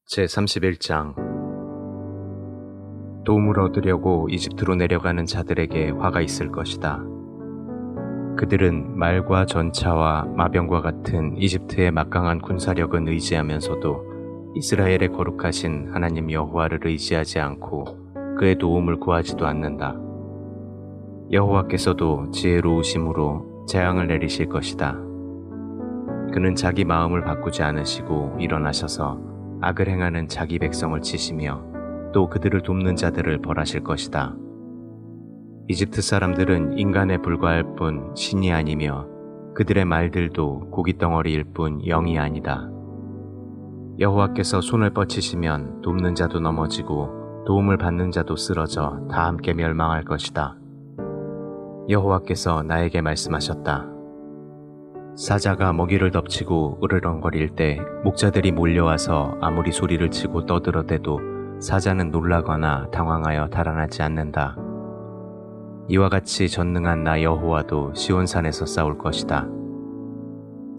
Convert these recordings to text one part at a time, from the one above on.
제31장 도움을 얻으려고 이집트로 내려가는 자들에게 화가 있을 것이다. 그들은 말과 전차와 마병과 같은 이집트의 막강한 군사력은 의지하면서도 이스라엘의 거룩하신 하나님 여호와를 의지하지 않고 그의 도움을 구하지도 않는다. 여호와께서도 지혜로우심으로 재앙을 내리실 것이다. 그는 자기 마음을 바꾸지 않으시고 일어나셔서 악을 행하는 자기 백성을 치시며 또 그들을 돕는 자들을 벌하실 것이다. 이집트 사람들은 인간에 불과할 뿐 신이 아니며 그들의 말들도 고깃덩어리일 뿐 영이 아니다. 여호와께서 손을 뻗치시면 돕는 자도 넘어지고 도움을 받는 자도 쓰러져 다 함께 멸망할 것이다. 여호와께서 나에게 말씀하셨다. 사자가 먹이를 덮치고 으르렁거릴 때 목자들이 몰려와서 아무리 소리를 치고 떠들어대도 사자는 놀라거나 당황하여 달아나지 않는다. 이와 같이 전능한 나 여호와도 시온산에서 싸울 것이다.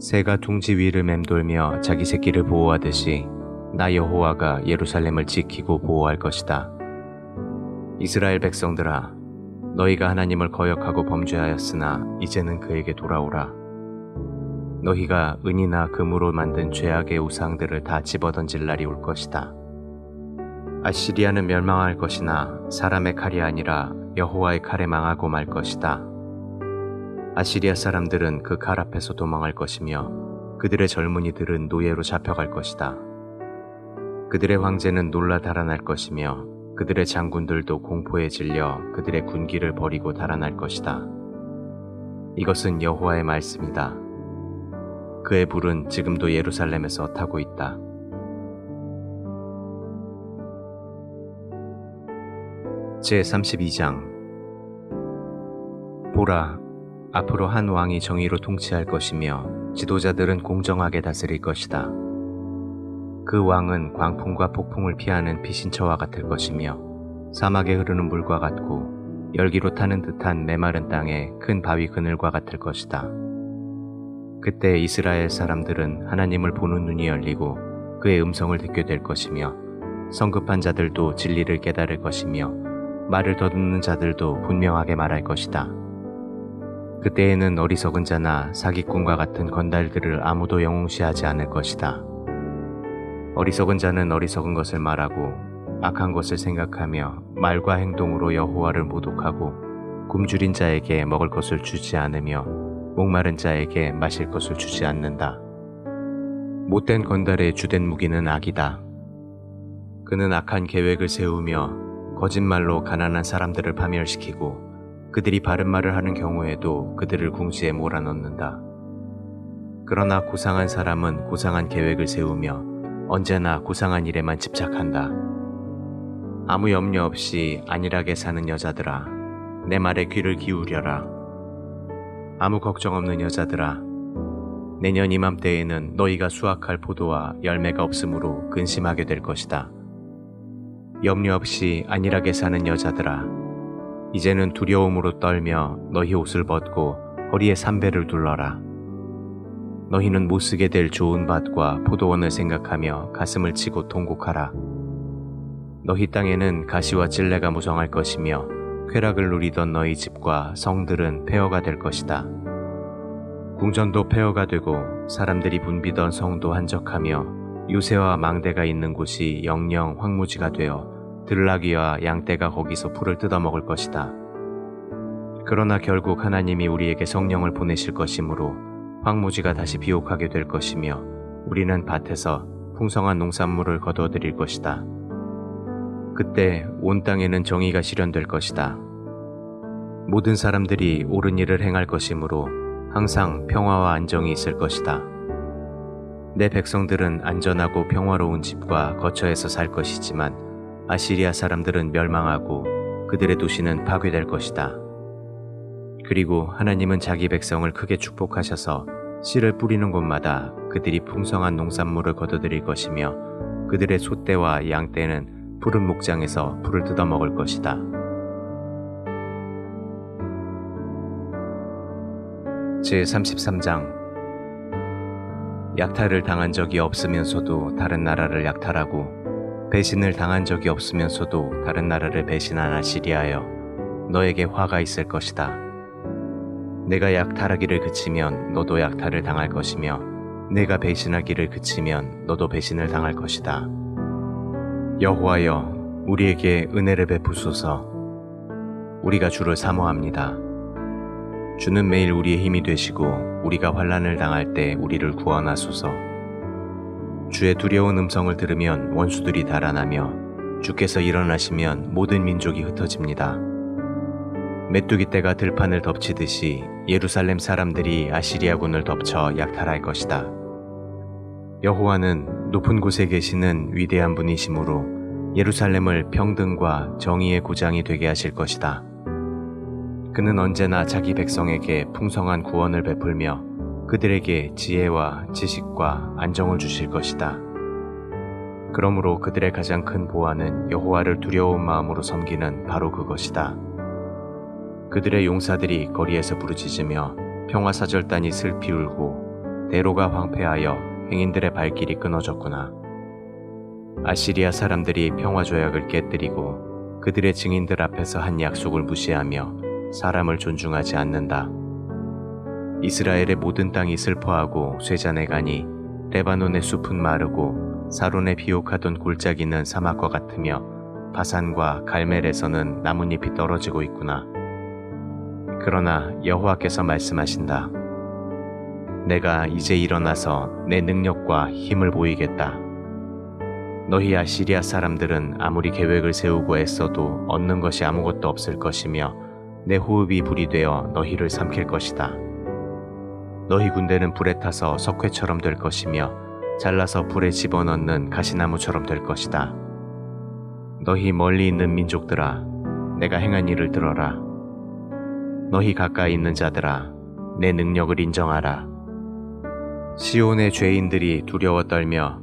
새가 둥지 위를 맴돌며 자기 새끼를 보호하듯이 나 여호와가 예루살렘을 지키고 보호할 것이다. 이스라엘 백성들아, 너희가 하나님을 거역하고 범죄하였으나 이제는 그에게 돌아오라. 너희가 은이나 금으로 만든 죄악의 우상들을 다 집어던질 날이 올 것이다. 아시리아는 멸망할 것이나 사람의 칼이 아니라 여호와의 칼에 망하고 말 것이다. 아시리아 사람들은 그 칼 앞에서 도망할 것이며 그들의 젊은이들은 노예로 잡혀갈 것이다. 그들의 황제는 놀라 달아날 것이며 그들의 장군들도 공포에 질려 그들의 군기를 버리고 달아날 것이다. 이것은 여호와의 말씀이다. 그의 불은 지금도 예루살렘에서 타고 있다. 제32장 보라, 앞으로 한 왕이 정의로 통치할 것이며 지도자들은 공정하게 다스릴 것이다. 그 왕은 광풍과 폭풍을 피하는 피신처와 같을 것이며 사막에 흐르는 물과 같고 열기로 타는 듯한 메마른 땅에 큰 바위 그늘과 같을 것이다. 그때 이스라엘 사람들은 하나님을 보는 눈이 열리고 그의 음성을 듣게 될 것이며 성급한 자들도 진리를 깨달을 것이며 말을 더듬는 자들도 분명하게 말할 것이다. 그때에는 어리석은 자나 사기꾼과 같은 건달들을 아무도 영웅시하지 않을 것이다. 어리석은 자는 어리석은 것을 말하고 악한 것을 생각하며 말과 행동으로 여호와를 모독하고 굶주린 자에게 먹을 것을 주지 않으며 목마른 자에게 마실 것을 주지 않는다. 못된 건달의 주된 무기는 악이다. 그는 악한 계획을 세우며 거짓말로 가난한 사람들을 파멸시키고 그들이 바른 말을 하는 경우에도 그들을 궁지에 몰아넣는다. 그러나 고상한 사람은 고상한 계획을 세우며 언제나 고상한 일에만 집착한다. 아무 염려 없이 안일하게 사는 여자들아, 내 말에 귀를 기울여라. 아무 걱정 없는 여자들아, 내년 이맘때에는 너희가 수확할 포도와 열매가 없으므로 근심하게 될 것이다. 염려 없이 안일하게 사는 여자들아, 이제는 두려움으로 떨며 너희 옷을 벗고 허리에 삼배를 둘러라. 너희는 못쓰게 될 좋은 밭과 포도원을 생각하며 가슴을 치고 통곡하라. 너희 땅에는 가시와 찔레가 무성할 것이며 쾌락을 누리던 너희 집과 성들은 폐허가 될 것이다. 궁전도 폐허가 되고 사람들이 붐비던 성도 한적하며 요새와 망대가 있는 곳이 영영 황무지가 되어 들나귀와 양떼가 거기서 풀을 뜯어먹을 것이다. 그러나 결국 하나님이 우리에게 성령을 보내실 것이므로 황무지가 다시 비옥하게 될 것이며 우리는 밭에서 풍성한 농산물을 거둬들일 것이다. 그때 온 땅에는 정의가 실현될 것이다. 모든 사람들이 옳은 일을 행할 것이므로 항상 평화와 안정이 있을 것이다. 내 백성들은 안전하고 평화로운 집과 거처에서 살 것이지만 아시리아 사람들은 멸망하고 그들의 도시는 파괴될 것이다. 그리고 하나님은 자기 백성을 크게 축복하셔서 씨를 뿌리는 곳마다 그들이 풍성한 농산물을 거둬들일 것이며 그들의 소떼와 양떼는 푸른 목장에서 풀을 뜯어먹을 것이다. 제33장 약탈을 당한 적이 없으면서도 다른 나라를 약탈하고 배신을 당한 적이 없으면서도 다른 나라를 배신한 아시리아여, 너에게 화가 있을 것이다. 내가 약탈하기를 그치면 너도 약탈을 당할 것이며 내가 배신하기를 그치면 너도 배신을 당할 것이다. 여호와여, 우리에게 은혜를 베푸소서. 우리가 주를 사모합니다. 주는 매일 우리의 힘이 되시고 우리가 환난을 당할 때 우리를 구원하소서. 주의 두려운 음성을 들으면 원수들이 달아나며 주께서 일어나시면 모든 민족이 흩어집니다. 메뚜기 떼가 들판을 덮치듯이 예루살렘 사람들이 아시리아군을 덮쳐 약탈할 것이다. 여호와는 높은 곳에 계시는 위대한 분이시므로 예루살렘을 평등과 정의의 고장이 되게 하실 것이다. 그는 언제나 자기 백성에게 풍성한 구원을 베풀며 그들에게 지혜와 지식과 안정을 주실 것이다. 그러므로 그들의 가장 큰 보안은 여호와를 두려운 마음으로 섬기는 바로 그것이다. 그들의 용사들이 거리에서 부르짖으며 평화사절단이 슬피 울고 대로가 황폐하여 행인들의 발길이 끊어졌구나. 아시리아 사람들이 평화조약을 깨뜨리고 그들의 증인들 앞에서 한 약속을 무시하며 사람을 존중하지 않는다. 이스라엘의 모든 땅이 슬퍼하고 쇠잔해가니 레바논의 숲은 마르고 사론에 비옥하던 골짜기는 사막과 같으며 바산과 갈멜에서는 나뭇잎이 떨어지고 있구나. 그러나 여호와께서 말씀하신다. 내가 이제 일어나서 내 능력과 힘을 보이겠다. 너희 아시리아 사람들은 아무리 계획을 세우고 애써도 얻는 것이 아무것도 없을 것이며 내 호흡이 불이 되어 너희를 삼킬 것이다. 너희 군대는 불에 타서 석회처럼 될 것이며 잘라서 불에 집어넣는 가시나무처럼 될 것이다. 너희 멀리 있는 민족들아, 내가 행한 일을 들어라. 너희 가까이 있는 자들아, 내 능력을 인정하라. 시온의 죄인들이 두려워 떨며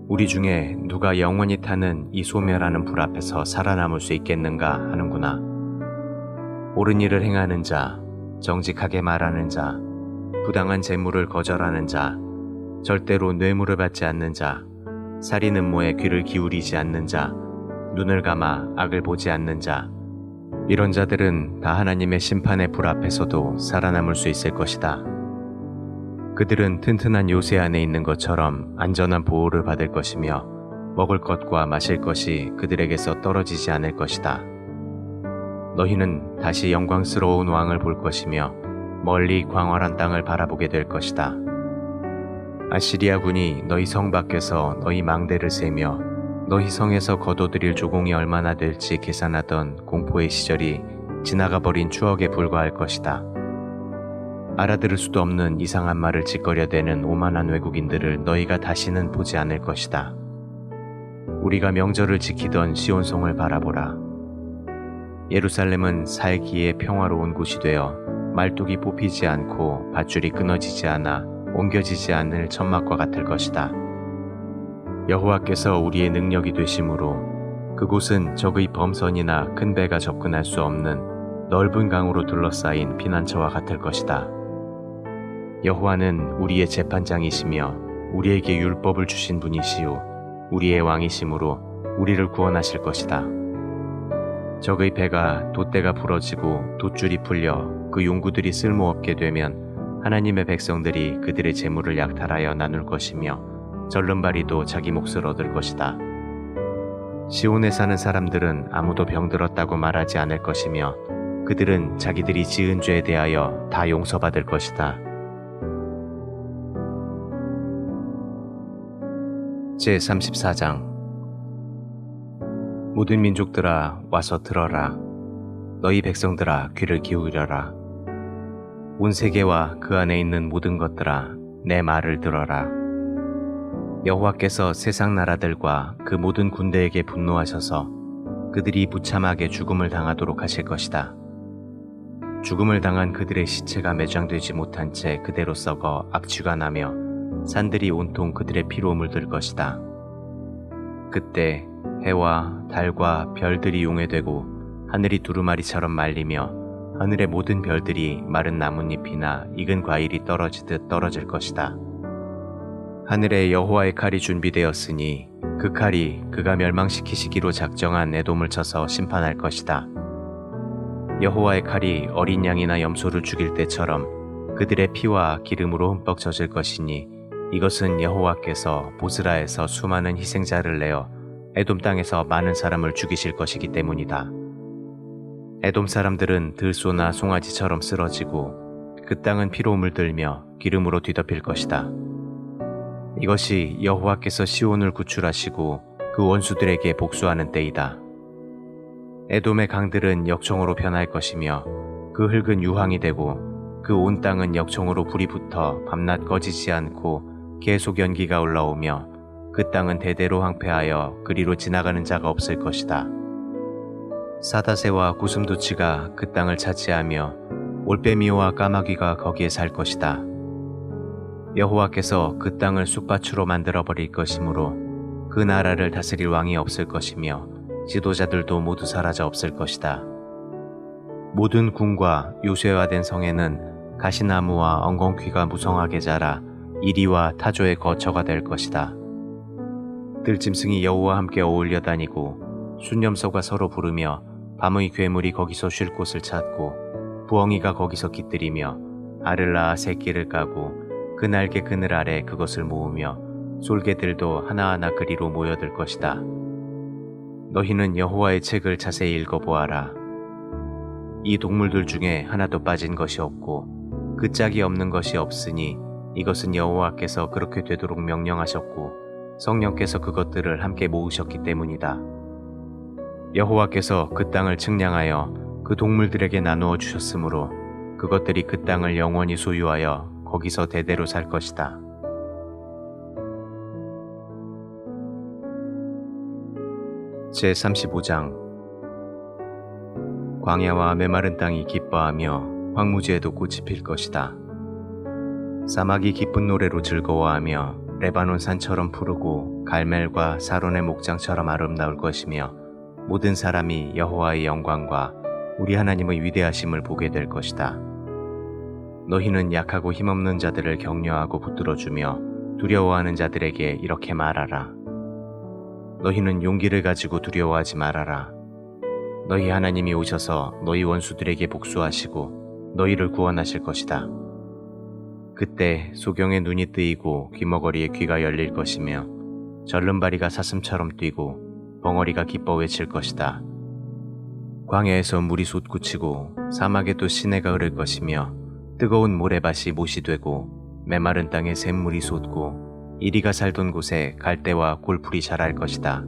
우리 중에 누가 영원히 타는 이 소멸하는 불 앞에서 살아남을 수 있겠는가 하는구나. 옳은 일을 행하는 자, 정직하게 말하는 자, 부당한 재물을 거절하는 자, 절대로 뇌물을 받지 않는 자, 살인 음모에 귀를 기울이지 않는 자, 눈을 감아 악을 보지 않는 자, 이런 자들은 다 하나님의 심판의 불 앞에서도 살아남을 수 있을 것이다. 그들은 튼튼한 요새 안에 있는 것처럼 안전한 보호를 받을 것이며 먹을 것과 마실 것이 그들에게서 떨어지지 않을 것이다. 너희는 다시 영광스러운 왕을 볼 것이며 멀리 광활한 땅을 바라보게 될 것이다. 아시리아군이 너희 성 밖에서 너희 망대를 세며 너희 성에서 거둬들일 조공이 얼마나 될지 계산하던 공포의 시절이 지나가 버린 추억에 불과할 것이다. 알아들을 수도 없는 이상한 말을 짓거려대는 오만한 외국인들을 너희가 다시는 보지 않을 것이다. 우리가 명절을 지키던 시온성을 바라보라. 예루살렘은 살기에 평화로운 곳이 되어 말뚝이 뽑히지 않고 밧줄이 끊어지지 않아 옮겨지지 않을 천막과 같을 것이다. 여호와께서 우리의 능력이 되심으로 그곳은 적의 범선이나 큰 배가 접근할 수 없는 넓은 강으로 둘러싸인 피난처와 같을 것이다. 여호와는 우리의 재판장이시며 우리에게 율법을 주신 분이시요 우리의 왕이시므로 우리를 구원하실 것이다. 적의 배가 돛대가 부러지고 돛줄이 풀려 그 용구들이 쓸모없게 되면 하나님의 백성들이 그들의 재물을 약탈하여 나눌 것이며 절름발이도 자기 몫을 얻을 것이다. 시온에 사는 사람들은 아무도 병들었다고 말하지 않을 것이며 그들은 자기들이 지은 죄에 대하여 다 용서받을 것이다. 제34장 모든 민족들아 와서 들어라. 너희 백성들아 귀를 기울여라. 온 세계와 그 안에 있는 모든 것들아 내 말을 들어라. 여호와께서 세상 나라들과 그 모든 군대에게 분노하셔서 그들이 무참하게 죽음을 당하도록 하실 것이다. 죽음을 당한 그들의 시체가 매장되지 못한 채 그대로 썩어 악취가 나며 산들이 온통 그들의 피로 물들 것이다. 그때 해와 달과 별들이 용해되고 하늘이 두루마리처럼 말리며 하늘의 모든 별들이 마른 나뭇잎이나 익은 과일이 떨어지듯 떨어질 것이다. 하늘에 여호와의 칼이 준비되었으니 그 칼이 그가 멸망시키시기로 작정한 에돔을 쳐서 심판할 것이다. 여호와의 칼이 어린 양이나 염소를 죽일 때처럼 그들의 피와 기름으로 흠뻑 젖을 것이니 이것은 여호와께서 보스라에서 수많은 희생자를 내어 에돔 땅에서 많은 사람을 죽이실 것이기 때문이다. 에돔 사람들은 들소나 송아지처럼 쓰러지고 그 땅은 피로 물들며 기름으로 뒤덮일 것이다. 이것이 여호와께서 시온을 구출하시고 그 원수들에게 복수하는 때이다. 에돔의 강들은 역청으로 변할 것이며 그 흙은 유황이 되고 그 온 땅은 역청으로 불이 붙어 밤낮 꺼지지 않고 계속 연기가 올라오며 그 땅은 대대로 황폐하여 그리로 지나가는 자가 없을 것이다. 사다새와 구슴도치가 그 땅을 차지하며 올빼미와 까마귀가 거기에 살 것이다. 여호와께서 그 땅을 쑥밭으로 만들어 버릴 것이므로 그 나라를 다스릴 왕이 없을 것이며 지도자들도 모두 사라져 없을 것이다. 모든 궁과 요새화된 성에는 가시나무와 엉겅퀴가 무성하게 자라 이리와 타조의 거처가 될 것이다. 들짐승이 여우와 함께 어울려 다니고 순념소가 서로 부르며 밤의 괴물이 거기서 쉴 곳을 찾고 부엉이가 거기서 깃들이며 알을 낳아 새끼를 까고 그 날개 그늘 아래 그것을 모으며 솔개들도 하나하나 그리로 모여들 것이다. 너희는 여호와의 책을 자세히 읽어보아라. 이 동물들 중에 하나도 빠진 것이 없고 그 짝이 없는 것이 없으니 이것은 여호와께서 그렇게 되도록 명령하셨고 성령께서 그것들을 함께 모으셨기 때문이다. 여호와께서 그 땅을 측량하여 그 동물들에게 나누어 주셨으므로 그것들이 그 땅을 영원히 소유하여 거기서 대대로 살 것이다. 제35장 광야와 메마른 땅이 기뻐하며 황무지에도 꽃이 필 것이다. 사막이 기쁜 노래로 즐거워하며 레바논 산처럼 푸르고 갈멜과 사론의 목장처럼 아름다울 것이며 모든 사람이 여호와의 영광과 우리 하나님의 위대하심을 보게 될 것이다. 너희는 약하고 힘없는 자들을 격려하고 붙들어주며 두려워하는 자들에게 이렇게 말하라. 너희는 용기를 가지고 두려워하지 말아라. 너희 하나님이 오셔서 너희 원수들에게 복수하시고 너희를 구원하실 것이다. 그때 소경의 눈이 뜨이고 귀머거리의 귀가 열릴 것이며 절름발이가 사슴처럼 뛰고 벙어리가 기뻐 외칠 것이다. 광야에서 물이 솟구치고 사막에도 시내가 흐를 것이며 뜨거운 모래밭이 못이 되고 메마른 땅에 샘물이 솟고 이리가 살던 곳에 갈대와 골풀이 자랄 것이다.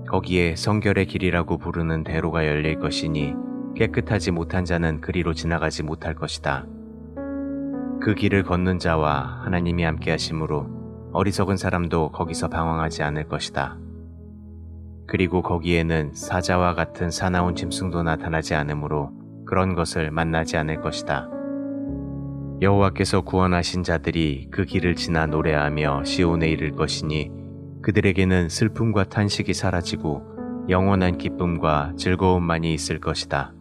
거기에 성결의 길이라고 부르는 대로가 열릴 것이니 깨끗하지 못한 자는 그리로 지나가지 못할 것이다. 그 길을 걷는 자와 하나님이 함께 하심으로 어리석은 사람도 거기서 방황하지 않을 것이다. 그리고 거기에는 사자와 같은 사나운 짐승도 나타나지 않으므로 그런 것을 만나지 않을 것이다. 여호와께서 구원하신 자들이 그 길을 지나 노래하며 시온에 이를 것이니 그들에게는 슬픔과 탄식이 사라지고 영원한 기쁨과 즐거움만이 있을 것이다.